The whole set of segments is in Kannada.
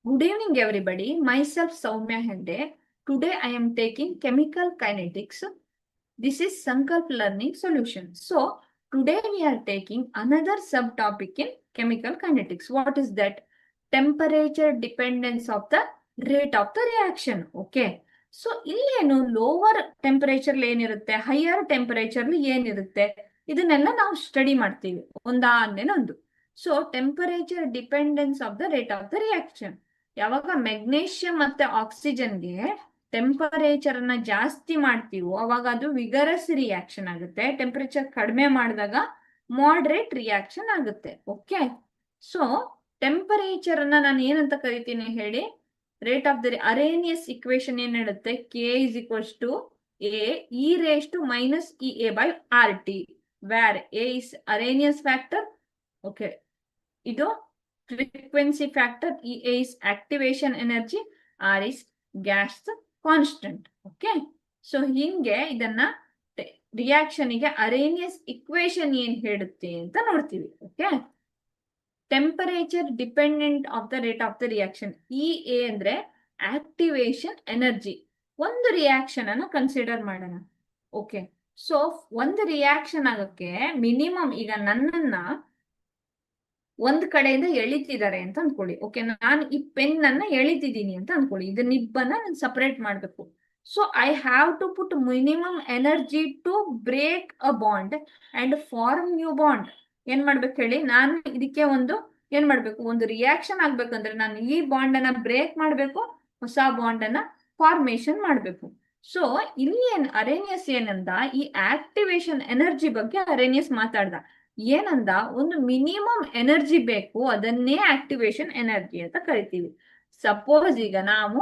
Good evening, everybody. Myself, Soumya Hegde. Today, I am taking chemical kinetics. This is Sankalp Learning Solution. So, today we are taking another subtopic in chemical kinetics. What is that? Temperature dependence of the rate of the reaction. Okay. So ಇಲ್ಲೇನು ಲೋವರ್ ಟೆಂಪರೇಚರ್ ಏನಿರುತ್ತೆ, ಹೈಯರ್ ಟೆಂಪರೇಚರ್ ಏನಿರುತ್ತೆ, ಇದನ್ನೆಲ್ಲ ನಾವು ಸ್ಟಡಿ ಮಾಡ್ತೀವಿ ಒಂದಾದ್ಮೇಲೆ ಒಂದು. So temperature dependence of the rate of the reaction. ಯಾವಾಗ ಮೆಗ್ನೀಷಿಯಂ ಮತ್ತೆ ಆಕ್ಸಿಜನ್ಗೆ ಟೆಂಪರೇಚರ್ ಅನ್ನ ಜಾಸ್ತಿ ಮಾಡ್ತೀವೋ ಅವಾಗ ಅದು ವಿಗರಸ್ ರಿಯಾಕ್ಷನ್ ಆಗುತ್ತೆ. ಟೆಂಪರೇಚರ್ ಕಡಿಮೆ ಮಾಡಿದಾಗ ಮಾಡರೇಟ್ ರಿಯಾಕ್ಷನ್ ಆಗುತ್ತೆ. ಓಕೆ. ಸೊ ಟೆಂಪರೇಚರ್ ಅನ್ನ ನಾನು ಏನಂತ ಕರಿತೀನಿ ಹೇಳಿ? Rate of the Arrhenius equation ಏನ್ ಹೇಳುತ್ತೆ? K is equals to A e raise to minus E a by R T, where A is Arrhenius factor. Okay. ಇದು frequency factor, E is activation energy, R is gas constant. Okay. So ಹಿಂಗೆ ಇದನ್ನ ರಿಯಾಕ್ಷನ್ ಗೆ ಅರೇನಿಯಸ್ ಇಕ್ವೇಶನ್ ಏನ್ ಹೇಳುತ್ತೆ ಅಂತ ನೋಡ್ತೀವಿ. Okay. Temperature dependent of the rate of the reaction. E A ಅಂದ್ರೆ ಆಕ್ಟಿವೇಶನ್ ಎನರ್ಜಿ. ಒಂದು ರಿಯಾಕ್ಷನ್ ಅನ್ನ ಕನ್ಸಿಡರ್ ಮಾಡೋಣ. ಓಕೆ. ಸೊ ಒಂದು ರಿಯಾಕ್ಷನ್ ಆಗಕ್ಕೆ ಮಿನಿಮಮ್, ಈಗ ನನ್ನನ್ನ ಒಂದ್ ಕಡೆಯಿಂದ ಎಳಿತಿದ್ದಾರೆ ಅಂತ ಅನ್ಕೊಳ್ಳಿ. ಓಕೆ. ನಾನು ಈ ಪೆನ್ ಅನ್ನ ಎಳಿತಿದ್ದೀನಿ ಅಂತ ಅನ್ಕೊಳ್ಳಿ. ಇದು ನಿಬ್ಬನ್ನ ನಾನು ಸಪರೇಟ್ ಮಾಡ್ಬೇಕು. So I have to put minimum energy to break a bond and form new bond. ಏನ್ ಮಾಡ್ಬೇಕು ಹೇಳಿ? ನಾನು ಇದಕ್ಕೆ ಏನ್ ಮಾಡ್ಬೇಕು? ಒಂದು ರಿಯಾಕ್ಷನ್ ಆಗ್ಬೇಕಂದ್ರೆ ನಾನು ಈ ಬಾಂಡ್ ಅನ್ನ ಬ್ರೇಕ್ ಮಾಡ್ಬೇಕು, ಹೊಸ ಬಾಂಡ್ ಅನ್ನ ಫಾರ್ಮೇಶನ್ ಮಾಡ್ಬೇಕು. ಸೊ ಇಲ್ಲಿ ಅರೇನಿಯಸ್ ಏನಂದ? ಈ ಆಕ್ಟಿವೇಶನ್ ಎನರ್ಜಿ ಬಗ್ಗೆ ಅರೇನಿಯಸ್ ಮಾತಾಡ್ದ. ಏನಂದ? ಒಂದು ಮಿನಿಮಮ್ ಎನರ್ಜಿ ಬೇಕು, ಅದನ್ನೇ ಆಕ್ಟಿವೇಶನ್ ಎನರ್ಜಿ ಅಂತ ಕರಿತೀವಿ. ಸಪೋಸ್ ಈಗ ನಾವು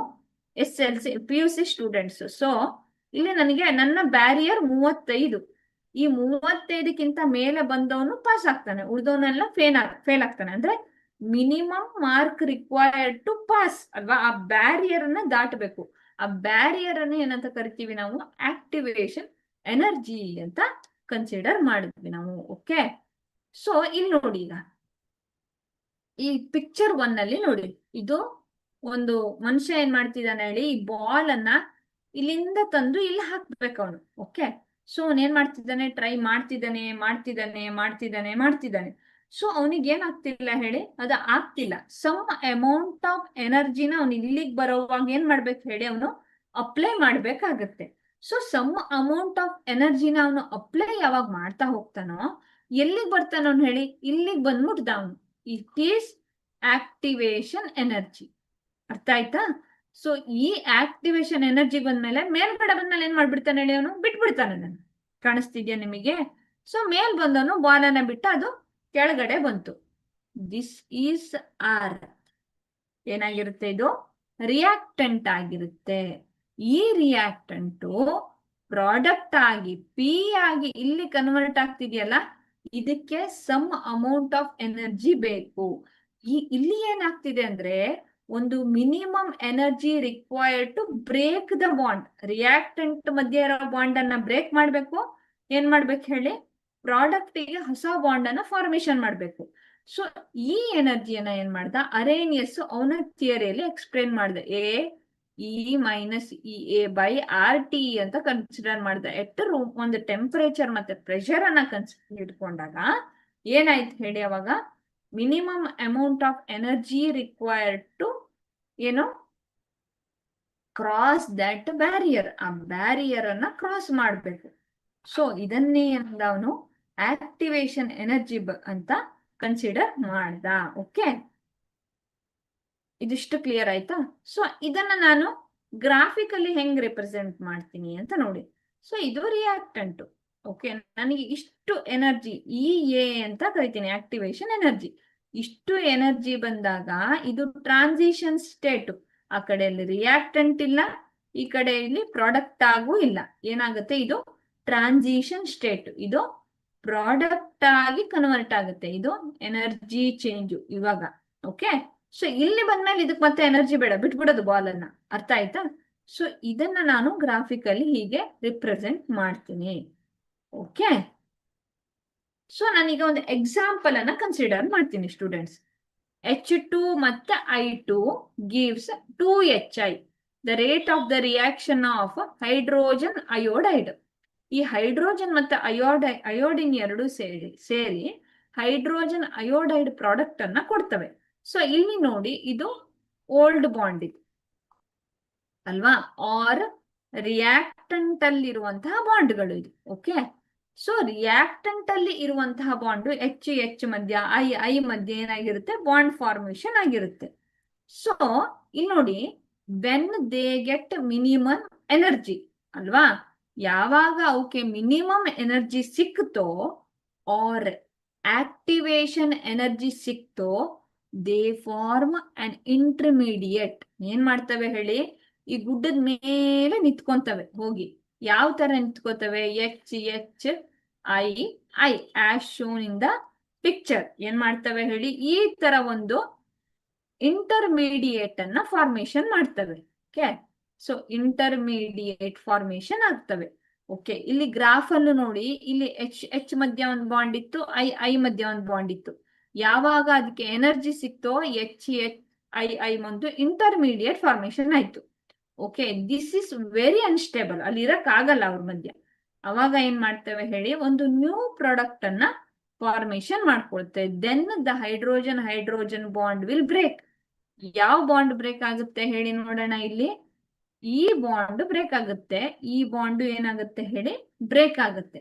SLC PUC ಸ್ಟೂಡೆಂಟ್ಸ್. ಸೊ ಇಲ್ಲಿ ನನಗೆ ನನ್ನ ಬ್ಯಾರಿಯರ್ 35. ಈ 35ಕ್ಕಿಂತ ಮೇಲೆ ಬಂದವನು ಪಾಸ್ ಆಗ್ತಾನೆ, ಉಳಿದವನೆಲ್ಲ ಫೇಲ್ ಆಗ್ತಾನೆ. ಅಂದ್ರೆ minimum mark required to pass ಅಲ್ವಾ? ಆ ಬ್ಯಾರಿಯರ್ ಅನ್ನ ದಾಟಬೇಕು. ಆ ಬ್ಯಾರಿಯರ್ ಅನ್ನ ಏನಂತ ಕರಿತೀವಿ ನಾವು? ಆಕ್ಟಿವೇಶನ್ ಎನರ್ಜಿ ಅಂತ ಕನ್ಸಿಡರ್ ಮಾಡಿದ್ವಿ ನಾವು. ಓಕೆ. ಸೊ ಇಲ್ಲಿ ನೋಡಿ, ಈಗ ಈ ಪಿಕ್ಚರ್ 1 ಅಲ್ಲಿ ನೋಡಿ, ಇದು ಒಂದು ಮನುಷ್ಯ ಏನ್ ಮಾಡ್ತಿದ್ದಾನೆ ಹೇಳಿ? ಈ ಬಾಲ್ ಅನ್ನ ಇಲ್ಲಿಂದ ತಂದು ಇಲ್ಲಿ ಹಾಕ್ಬೇಕು ಅವನು. ಓಕೆ. ಸೊ ಅವನ್ ಏನ್ ಮಾಡ್ತಿದ್ದಾನೆ? ಟ್ರೈ ಮಾಡ್ತಿದ್ದಾನೆ. ಸೊ ಅವನಿಗೆ ಏನಾಗ್ತಿಲ್ಲ ಹೇಳಿ? ಅದು ಆಗ್ತಿಲ್ಲ. ಸಮ್ ಅಮೌಂಟ್ ಆಫ್ ಎನರ್ಜಿನ ಅವ್ನು ಇಲ್ಲಿಗೆ ಬರೋವಾಗ ಏನ್ ಮಾಡ್ಬೇಕು ಹೇಳಿ? ಅವನು ಅಪ್ಲೈ ಮಾಡ್ಬೇಕಾಗತ್ತೆ. ಸೊ ಸಮ್ ಅಮೌಂಟ್ ಆಫ್ ಎನರ್ಜಿನ ಅವನು ಅಪ್ಲೈ ಯಾವಾಗ ಮಾಡ್ತಾ ಹೋಗ್ತಾನೋ, ಎಲ್ಲಿಗೆ ಬರ್ತಾನ ಅವ್ನು ಹೇಳಿ? ಇಲ್ಲಿಗೆ ಬಂದ್ಬಿಡ್ದ ಅವನು. It is activation energy. ಅರ್ಥ ಆಯ್ತಾ? ಸೊ ಈ ಆಕ್ಟಿವೇಶನ್ ಎನರ್ಜಿ ಬಂದ್ಮೇಲೆ, ಮೇಲ್ಗಡೆ ಬಂದ್ಮೇಲೆ ಏನ್ ಮಾಡ್ಬಿಡ್ತಾನೆ ಹೇಳಿ? ಅವನು ಬಿಟ್ಬಿಡ್ತಾನೆ. ನಾನು ಕಾಣಿಸ್ತಿದ್ಯಾ ನಿಮಗೆ? ಸೊ ಮೇಲ್ ಬಂದವನು ಬಾಲನ ಬಿಟ್ಟ, ಅದು ಕೆಳಗಡೆ ಬಂತು. This is R. ಏನಾಗಿರುತ್ತೆ? ಇದು ರಿಯಾಕ್ಟೆಂಟ್ ಆಗಿರುತ್ತೆ. ಈ ರಿಯಾಕ್ಟೆಂಟು ಪ್ರಾಡಕ್ಟ್ ಆಗಿ ಪಿ ಆಗಿ ಇಲ್ಲಿ ಕನ್ವರ್ಟ್ ಆಗ್ತಿದೆಯಲ್ಲ, ಇದಕ್ಕೆ ಸಮ್ ಅಮೌಂಟ್ ಆಫ್ ಎನರ್ಜಿ ಬೇಕು. ಇಲ್ಲಿ ಏನಾಗ್ತಿದೆ ಅಂದ್ರೆ, ಒಂದು minimum energy required to break the bond. Reactant ಮಧ್ಯೆ ಇರೋ ಬಾಂಡ್ ಅನ್ನ ಬ್ರೇಕ್ ಮಾಡ್ಬೇಕು. ಏನ್ ಮಾಡ್ಬೇಕು ಹೇಳಿ? ಪ್ರಾಡಕ್ಟ್ ಗೆ ಹೊಸ ಬಾಂಡ್ ಅನ್ನ ಫಾರ್ಮೇಶನ್ ಮಾಡ್ಬೇಕು. ಸೊ ಈ ಎನರ್ಜಿಯನ್ನ ಏನ್ ಮಾಡ್ದ? ಅರೇನಿಯಸ್ ಅವನ ಥಿಯರಿಯಲ್ಲಿ ಎಕ್ಸ್ಪ್ಲೇನ್ ಮಾಡ್ದ. A e minus E a by R T ಅಂತ ಕನ್ಸಿಡರ್ ಮಾಡ್ದ. ಎಟ್ ಒಂದು ಟೆಂಪರೇಚರ್ ಮತ್ತೆ ಪ್ರೆಷರ್ ಅನ್ನ ಕನ್ಸಿಡರ್ ಇಟ್ಕೊಂಡಾಗ ಏನಾಯ್ತು ಹೇಳಿ? ಅವಾಗ minimum amount of energy required to cross that barrier. ಆ ಬ್ಯಾರಿಯರ್ ಅನ್ನ ಕ್ರಾಸ್ ಮಾಡ್ಬೇಕು. ಸೊ ಇದನ್ನೇ ಅವನು ಆಕ್ಟಿವೇಶನ್ ಎನರ್ಜಿ ಅಂತ ಕನ್ಸಿಡರ್ ಮಾಡ್ದ. ಓಕೆ. ಇದಿಷ್ಟು ಕ್ಲಿಯರ್ ಆಯ್ತಾ? ಸೊ ಇದನ್ನ ನಾನು ಗ್ರಾಫಿಕಲಿ ಹೆಂಗ್ ರಿಪ್ರೆಸೆಂಟ್ ಮಾಡ್ತೀನಿ ಅಂತ ನೋಡಿ. ಸೊ ಇದು ರಿಯಾಕ್ಟೆಂಟ್. ಓಕೆ. ನನಗೆ ಇಷ್ಟು ಎನರ್ಜಿ ಇ ಎ ಅಂತ ಕರಿತೀನಿ, ಆಕ್ಟಿವೇಶನ್ ಎನರ್ಜಿ. ಇಷ್ಟು ಎನರ್ಜಿ ಬಂದಾಗ ಇದು ಟ್ರಾನ್ಸಿಷನ್ ಸ್ಟೇಟ್. ಆ ಕಡೆಯಲ್ಲಿ ರಿಯಾಕ್ಟೆಂಟ್ ಇಲ್ಲ, ಈ ಕಡೆ ಇಲ್ಲಿ ಪ್ರಾಡಕ್ಟ್ ಆಗೂ ಇಲ್ಲ. ಏನಾಗುತ್ತೆ? ಇದು ಟ್ರಾನ್ಸಿಷನ್ ಸ್ಟೇಟ್. ಇದು ಪ್ರಾಡಕ್ಟ್ ಆಗಿ ಕನ್ವರ್ಟ್ ಆಗುತ್ತೆ. ಇದು ಎನರ್ಜಿ ಚೇಂಜ್ ಇವಾಗ. ಓಕೆ. ಸೊ ಇಲ್ಲಿ ಬಂದ್ಮೇಲೆ ಇದಕ್ಕೆ ಮತ್ತೆ ಎನರ್ಜಿ ಬೇಡ, ಬಿಟ್ಬಿಡೋದು ಬಾಲ್ ಅನ್ನ. ಅರ್ಥ ಆಯ್ತಾ? ಸೊ ಇದನ್ನ ನಾನು ಗ್ರಾಫಿಕಲಿ ಹೀಗೆ ರಿಪ್ರೆಸೆಂಟ್ ಮಾಡ್ತೀನಿ. ಓಕೆ. ಸೊ ನಾನೀಗ ಒಂದು ಎಕ್ಸಾಂಪಲ್ ಅನ್ನ ಕನ್ಸಿಡರ್ ಮಾಡ್ತೀನಿ ಸ್ಟೂಡೆಂಟ್ಸ್. H2 ಮತ್ತೆ I2 gives 2HI. The rate of the reaction of hydrogen iodide. ಈ ಹೈಡ್ರೋಜನ್ ಮತ್ತೆ ಅಯೋಡಿನ್ ಎರಡು ಸೇರಿ ಹೈಡ್ರೋಜನ್ ಅಯೋಡೈಡ್ ಪ್ರಾಡಕ್ಟ್ ಅನ್ನ ಕೊಡ್ತವೆ. ಸೊ ಇಲ್ಲಿ ನೋಡಿ, ಇದು ಓಲ್ಡ್ ಬಾಂಡ್ ಇದು ಅಲ್ವಾ, ಆರ್ ರಿಯಾಕ್ಟೆಂಟ್ ಅಲ್ಲಿ ಇರುವಂತಹ ಬಾಂಡ್ಗಳು ಇದು. ಓಕೆ, ಸೊ ರಿಯಾಕ್ಟೆಂಟ್ ಅಲ್ಲಿ ಇರುವಂತಹ ಬಾಂಡ್ H ಮಧ್ಯ ಐ ಮಧ್ಯ ಏನಾಗಿರುತ್ತೆ, ಬಾಂಡ್ ಫಾರ್ಮೇಶನ್ ಆಗಿರುತ್ತೆ. ಸೊ ಇಲ್ಲಿ ನೋಡಿ, when they get minimum energy ಅಲ್ವಾ, ಯಾವಾಗ ಅವಕ್ಕೆ ಮಿನಿಮಮ್ ಎನರ್ಜಿ ಸಿಕ್ತೋ ಆರ್ ಆಕ್ಟಿವೇಶನ್ ಎನರ್ಜಿ ಸಿಕ್ತೋ, ದೇ ಫಾರ್ಮ್ ಅನ್ ಇಂಟರ್ಮೀಡಿಯೇಟ್. ಏನ್ ಮಾಡ್ತವೆ ಹೇಳಿ, ಈ ಗುಡ್ಡದ ಮೇಲೆ ನಿಂತ್ಕೊಂತವೆ ಹೋಗಿ. ಯಾವ ತರ ನಿಂತ್ಕೋತವೆ, HI as shown in the picture. ಏನ್ ಮಾಡ್ತವೆ ಹೇಳಿ, ಈ ತರ ಒಂದು ಇಂಟರ್ಮೀಡಿಯೇಟ್ ಅನ್ನ ಫಾರ್ಮೇಶನ್ ಮಾಡ್ತವೆ. ಓಕೆ, ಸೊ ಇಂಟರ್ಮೀಡಿಯೇಟ್ ಫಾರ್ಮೇಶನ್ ಆಗ್ತವೆ. ಓಕೆ, ಇಲ್ಲಿ ಗ್ರಾಫ್ ಅಲ್ಲೂ ನೋಡಿ, ಇಲ್ಲಿ H ಮಧ್ಯ ಒಂದು ಬಾಂಡ್ ಇತ್ತು, ಐ ಮಧ್ಯ ಒಂದು ಬಾಂಡ್ ಇತ್ತು. ಯಾವಾಗ ಅದಕ್ಕೆ ಎನರ್ಜಿ ಸಿಕ್ತೋ HI ಒಂದು ಇಂಟರ್ಮೀಡಿಯೇಟ್ ಫಾರ್ಮೇಶನ್ ಆಯ್ತು. Okay, this is very unstable, ಅಲ್ಲಿ ಇರಕ್ಕಾಗಲ್ಲ ಅವ್ರ ಮಧ್ಯ. ಅವಾಗ ಏನ್ ಮಾಡ್ತೇವೆ ಹೇಳಿ, ಒಂದು ನ್ಯೂ ಪ್ರಾಡಕ್ಟ್ ಅನ್ನ ಫಾರ್ಮೇಶನ್ ಮಾಡ್ಕೊಳ್ತೇವೆ. Then the hydrogen bond will break. ಯಾವ ಬಾಂಡ್ ಬ್ರೇಕ್ ಆಗುತ್ತೆ ಹೇಳಿ ನೋಡೋಣ. ಇಲ್ಲಿ ಈ ಬಾಂಡ್ ಬ್ರೇಕ್ ಆಗುತ್ತೆ, ಈ ಬಾಂಡ್ ಏನಾಗುತ್ತೆ ಹೇಳಿ, ಬ್ರೇಕ್ ಆಗುತ್ತೆ.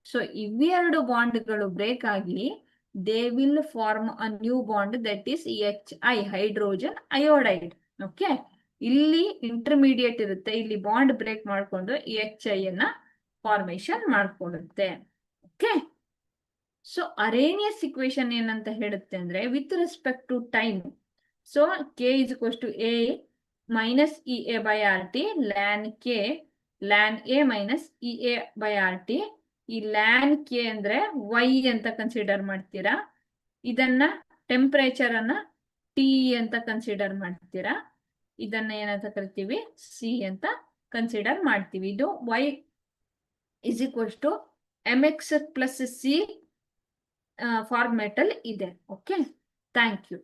ಸೊ ಇವೆರಡು ಬಾಂಡ್ಗಳು ಬ್ರೇಕ್ ಆಗಿ they will form a new bond, that is HI hydrogen iodide. Okay, ಇಲ್ಲಿ ಇಂಟರ್ಮೀಡಿಯೇಟ್ ಇರುತ್ತೆ, ಇಲ್ಲಿ ಬಾಂಡ್ ಬ್ರೇಕ್ ಮಾಡ್ಕೊಂಡು HI ಅನ್ನ ಫಾರ್ಮೇಶನ್ ಮಾಡ್ಕೊಳ್ಳುತ್ತೆ. ಓಕೆ, ಸೊ ಅರೇನಿಯಸ್ ಇಕ್ವೇಶನ್ ಏನಂತ ಹೇಳುತ್ತೆ ಅಂದ್ರೆ, with respect to time, so K = A minus EA by RT ln A minus EA by RT. ಈ ln K ಅಂದ್ರೆ Y ಅಂತ ಕನ್ಸಿಡರ್ ಮಾಡ್ತೀರಾ, ಇದನ್ನ ಟೆಂಪರೇಚರ್ ಅನ್ನ T ಅಂತ ಕನ್ಸಿಡರ್ ಮಾಡ್ತೀರಾ, ಇದನ್ನ ಏನಂತ ಕರಿತೀವಿ, C ಅಂತ ಕನ್ಸಿಡರ್ ಮಾಡ್ತೀವಿ. ಇದು Y = mx + C ಫಾರ್ಮೆಟ್ ಅಲ್ಲಿ ಇದೆ. Okay, thank you.